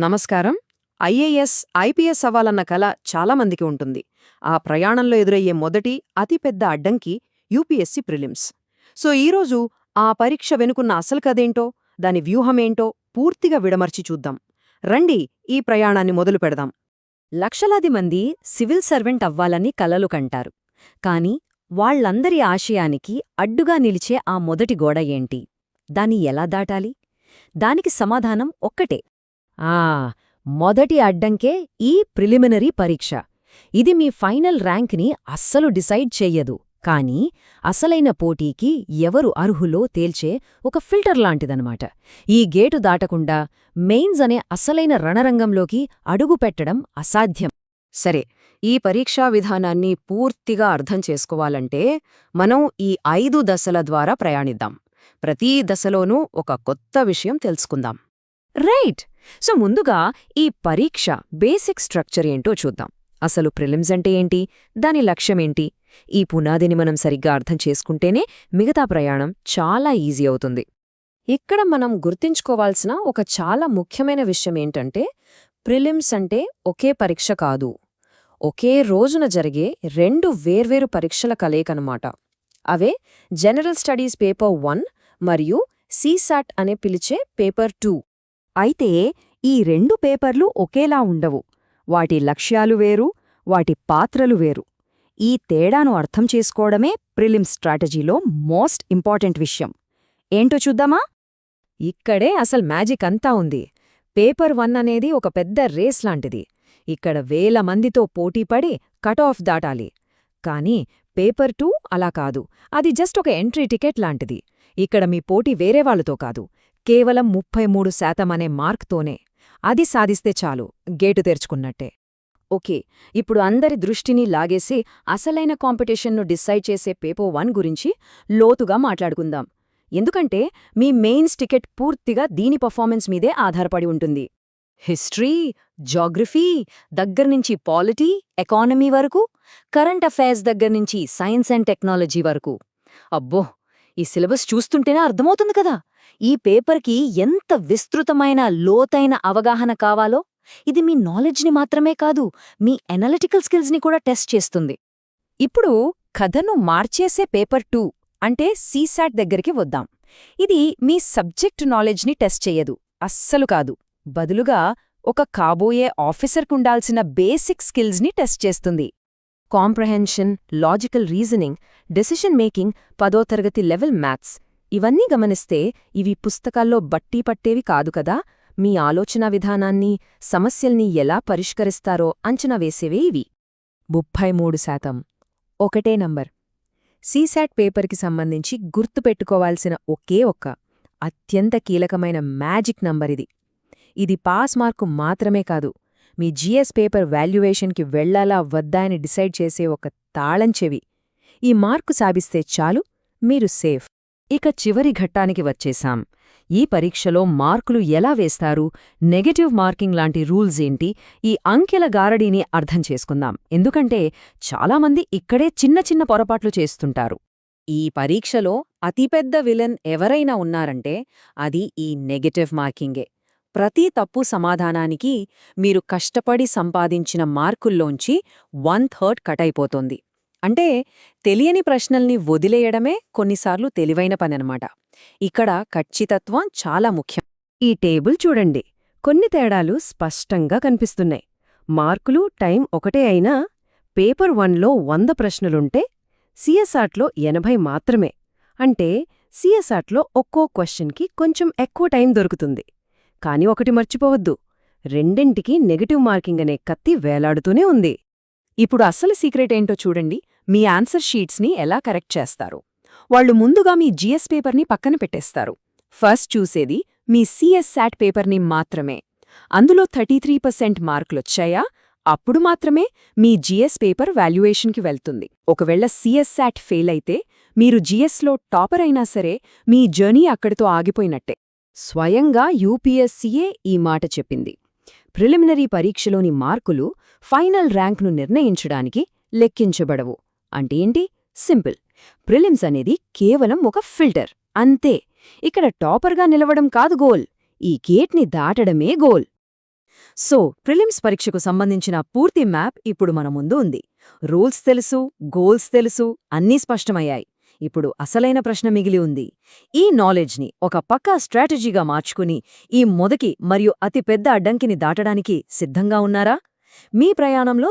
నమస్కారం. IAS, IPS అవ్వాలన్న కల చాలామందికి ఉంటుంది. ఆ ప్రయాణంలో ఎదురయ్యే మొదటి, అతిపెద్ద అడ్డంకి యూపీఎస్సీ ప్రిలిమ్స్. ఈరోజు ఆ పరీక్ష వెనుకున్న అసలు కదేంటో, దాని వ్యూహమేంటో పూర్తిగా విడమర్చి చూద్దాం. రండి, ఈ ప్రయాణాన్ని మొదలు పెడదాం. లక్షలాది మంది సివిల్ సర్వెంట్ అవ్వాలని కలలు కంటారు. కాని వాళ్లందరి ఆశయానికి అడ్డుగా నిలిచే ఆ మొదటి గోడ ఏంటి? దాన్ని ఎలా దాటాలి? దానికి సమాధానం ఒక్కటే. మొదటి అడ్డంకే ఈ ప్రిలిమినరీ పరీక్ష. ఇది మీ ఫైనల్ ర్యాంక్ని అస్సలు డిసైడ్ చెయ్యదు, కానీ అసలైన పోటీకి ఎవరు అర్హులో తేల్చే ఒక ఫిల్టర్ లాంటిదనమాట. ఈ గేటు దాటకుండా మెయిన్స్ అనే అసలైన రణరంగంలోకి అడుగుపెట్టడం అసాధ్యం. సరే, ఈ పరీక్షా విధానాన్ని పూర్తిగా అర్థం చేసుకోవాలంటే మనం ఈ 5 దశల ద్వారా ప్రయాణిద్దాం. ప్రతీ దశలోనూ ఒక కొత్త విషయం తెలుసుకుందాం. రైట్. ముందుగా ఈ పరీక్ష బేసిక్ స్ట్రక్చర్ ఏంటో చూద్దాం. అసలు ప్రిలిమ్స్ అంటే ఏంటి, దాని లక్ష్యమేంటి? ఈ పునాదిని మనం సరిగ్గా అర్థం చేసుకుంటేనే మిగతా ప్రయాణం చాలా ఈజీ అవుతుంది. ఇక్కడ మనం గుర్తుంచుకోవాల్సిన ఒక చాలా ముఖ్యమైన విషయమేంటంటే, ప్రిలిమ్స్ అంటే ఒకే పరీక్ష కాదు, ఒకే రోజున జరిగే 2 వేర్వేరు పరీక్షల కలయికనమాట. అవే జనరల్ స్టడీస్ పేపర్ 1 మరియు సీసాట్ అనే పిలిచే పేపర్ 2. అయితే ఈ 2 పేపర్లు ఒకేలా ఉండవు. వాటి లక్ష్యాలు వేరు, వాటి పాత్రలు వేరు. ఈ తేడాను అర్థం చేసుకోవడమే ప్రిలిమ్స్ స్ట్రాటజీలో మోస్ట్ ఇంపార్టెంట్ విషయం. ఏంటో చూద్దామా? ఇక్కడే అసలు మ్యాజిక్ అంతా ఉంది. పేపర్ 1 అనేది ఒక పెద్ద రేస్ లాంటిది. ఇక్కడ వేల మందితో పోటీపడి కట్ ఆఫ్ దాటాలి. కానీ పేపర్ 2 అలా కాదు. అది జస్ట్ ఒక ఎంట్రీ టికెట్ లాంటిది. ఇక్కడ మీ పోటీ వేరేవాళ్లతో కాదు, కేవలం 33% అనే మార్క్తోనే. అది సాధిస్తే చాలు, గేటు తెరుచుకున్నట్టే. ఓకే, ఇప్పుడు అందరి దృష్టిని లాగేసి అసలైన కాంపిటీషన్ను డిసైడ్ చేసే పేపర్ 1 గురించి లోతుగా మాట్లాడుకుందాం. ఎందుకంటే మీ మెయిన్స్ టికెట్ పూర్తిగా దీని పర్ఫార్మెన్స్ మీదే ఆధారపడి ఉంటుంది. హిస్టరీ, జాగ్రఫీ దగ్గర్నుంచి పాలిటీ, ఎకానమీ వరకు, కరెంట్ అఫైర్స్ దగ్గర్నుంచి సైన్స్ అండ్ టెక్నాలజీ వరకు. అబ్బో, ఈ సిలబస్ చూస్తుంటేనే అర్థమవుతుంది కదా ఈ పేపర్కి ఎంత విస్తృతమైన, లోతైన అవగాహన కావాలో. ఇది మీ నాలెడ్జ్ని మాత్రమే కాదు, మీ ఎనలిటికల్ స్కిల్స్ని కూడా టెస్ట్ చేస్తుంది. ఇప్పుడు కథను మార్చేసే పేపర్ 2 అంటే సీసాట్ దగ్గరికి వద్దాం. ఇది మీ సబ్జెక్ట్ నాలెడ్జ్ని టెస్ట్ చెయ్యదు, అస్సలు కాదు. బదులుగా ఒక కాబోయే ఆఫీసర్కుండాల్సిన బేసిక్ స్కిల్స్ని టెస్ట్ చేస్తుంది. Comprehension, logical reasoning, decision making, 10వ తరగతి లెవెల్ మ్యాథ్స్, ఇవన్నీ గమనిస్తే ఇవి పుస్తకాల్లో బట్టి పట్టేవి కాదు కదా. మీ ఆలోచనా విధానాన్ని, సమస్యల్ని ఎలా పరిష్కరిస్తారో అంచనా వేసేవే ఇవి. 33%, ఒకటే నంబర్. సీసాట్ పేపర్కి సంబంధించి గుర్తుపెట్టుకోవాల్సిన ఒకే ఒక్క అత్యంత కీలకమైన మ్యాజిక్ నంబరిది. ఇది పాస్ మార్కు మాత్రమే కాదు, మీ జీఎస్ పేపర్ వాల్యుయేషన్కి వెళ్లాలా వద్దా అని డిసైడ్ చేసే ఒక తాళం చెవి. ఈ మార్కు సాధిస్తే చాలు, మీరు సేఫ్. ఇక చివరి ఘట్టానికి వచ్చేశాం. ఈ పరీక్షలో మార్కులు ఎలా వేస్తారు, నెగటివ్ మార్కింగ్ లాంటి రూల్స్ ఏంటి, ఈ అంకెల గారడీని అర్థం చేసుకుందాం. ఎందుకంటే చాలామంది ఇక్కడే చిన్న చిన్న పొరపాట్లు చేస్తుంటారు. ఈ పరీక్షలో అతిపెద్ద విలన్ ఎవరైనా ఉన్నారంటే అది ఈ నెగటివ్ మార్కింగే. ప్రతి తప్పు సమాధానానికి మీరు కష్టపడి సంపాదించిన మార్కుల్లోంచి 1/3 కట్ అయిపోతోంది. అంటే తెలియని ప్రశ్నల్ని వదిలేయడమే కొన్నిసార్లు తెలివైన పననమాట. ఇక్కడ ఖచ్చితత్వం చాలా ముఖ్యం. ఈ టేబుల్ చూడండి, కొన్ని తేడాలు స్పష్టంగా కనిపిస్తున్నాయి. మార్కులు, టైం ఒకటే అయినా పేపర్ 1లో 100 ప్రశ్నలుంటే సిఎస్ఆర్ట్లో 80 మాత్రమే. అంటే సిఎస్ఆర్ట్లో ఒక్కో క్వశ్చన్కి కొంచెం ఎక్కువ టైం దొరుకుతుంది. కాని ఒకటి మర్చిపోవద్దు, రెండింటికి నెగటివ్ మార్కింగ్ అనే కత్తి వేలాడుతూనే ఉంది. ఇప్పుడు అసలు సీక్రెట్ ఏంటో చూడండి. మీ ఆన్సర్ షీట్స్ని ఎలా కరెక్ట్ చేస్తారు. వాళ్లు ముందుగా మీ జీఎస్ పేపర్ని పక్కన పెట్టేస్తారు. ఫస్ట్ చూసేది మీ సిఎస్సాట్ పేపర్ని మాత్రమే. అందులో 33% మార్కులొచ్చాయా, అప్పుడు మాత్రమే మీ జీఎస్ పేపర్ వాల్యుయేషన్కి వెళ్తుంది. ఒకవేళ సిఎస్సాట్ ఫెయిల్ అయితే మీరు జీఎస్లో టాపర్ అయినా సరే మీ జర్నీ అక్కడితో ఆగిపోయినట్టే. స్వయంగా యూపీఎస్సీయే ఈ మాట చెప్పింది. ప్రిలిమినరీ పరీక్షలోని మార్కులు ఫైనల్ ర్యాంక్ను నిర్ణయించడానికి లెక్కించబడవు. అంటే ఏంటి? సింపుల్. ప్రిలిమ్స్ అనేది కేవలం ఒక ఫిల్టర్, అంతే. ఇక్కడ టాపర్గా నిలవడం కాదు గోల్, ఈ గేట్ని దాటడమే గోల్. సో ప్రిలిమ్స్ పరీక్షకు సంబంధించిన పూర్తి మ్యాప్ ఇప్పుడు మన ముందు ఉంది. రూల్స్ తెలుసు, గోల్స్ తెలుసు, అన్నీ స్పష్టమయ్యాయి. ఇప్పుడు అసలైన ప్రశ్న మిగిలి ఉంది. ఈ నాలెడ్జ్ని ఒక పక్కా స్ట్రాటజీగా మార్చుకుని ఈ మొదటి మరియు అతిపెద్ద అడ్డంకిని దాటడానికి సిద్ధంగా ఉన్నారా? మీ ప్రయాణంలో